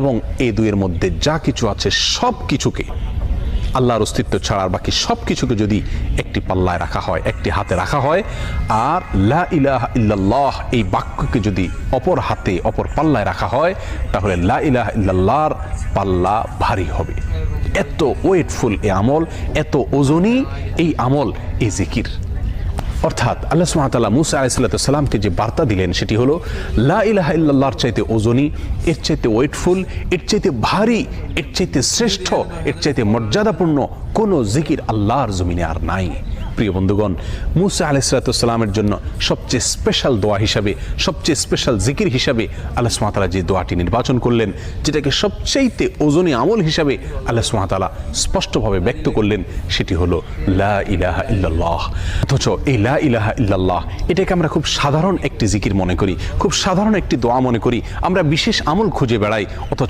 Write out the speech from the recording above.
এবং এই দুইয়ের মধ্যে যা কিছু আছে সব কিছুকে, আল্লাহর অস্তিত্ব ছাড়া আর বাকি সব কিছুকে যদি একটি পাল্লায় রাখা হয়, একটি হাতে রাখা হয়, আর লা ইলাহা ইল্লাল্লাহ এই বাক্যকে যদি অপর হাতে অপর পাল্লায় রাখা হয়, তাহলে লা ইলাহা ইল্লাল্লাহর পাল্লা ভারী হবে। এত ওয়েটফুল এই আমল, এত ওজনী এই আমল, এই জিকির। অর্থাৎ আল্লাহ সুবহানাহু ওয়া তাআলা মুসা আলাইহিস সালামকে যে বার্তা দিলেন সেটি হলো লা ইলাহা ইল্লাল্লাহর চাইতে ওজনী, এর চাইতে ওয়েটফুল, এর চাইতে ভারী, এর চাইতে শ্রেষ্ঠ, এর চাইতে মর্যাদাপূর্ণ কোনো জিকির আল্লাহর জমিনে আর নাই। প্রিয় বন্ধুগণ, মুসা আলাইহিস সালামের জন্য সবচেয়ে স্পেশাল দোয়া হিসাবে, সবচেয়ে স্পেশাল জিকির হিসাবে আল্লাহ সুবহানাহু ওয়া তাআলা যে দোয়াটি নির্বাচন করলেন, যেটাকে সবচাইতে ওজনী আমল হিসাবে আল্লাহ সুবহানাহু ওয়া তাআলা স্পষ্টভাবে ব্যক্ত করলেন, সেটি হলো লা ইলাহা ইল্লাল্লাহ। অথচ এই লা ইলাহা ইল্লাল্লাহ এটাকে আমরা খুব সাধারণ একটি জিকির মনে করি, খুব সাধারণ একটি দোয়া মনে করি, আমরা বিশেষ আমল খুঁজে বেড়াই। অথচ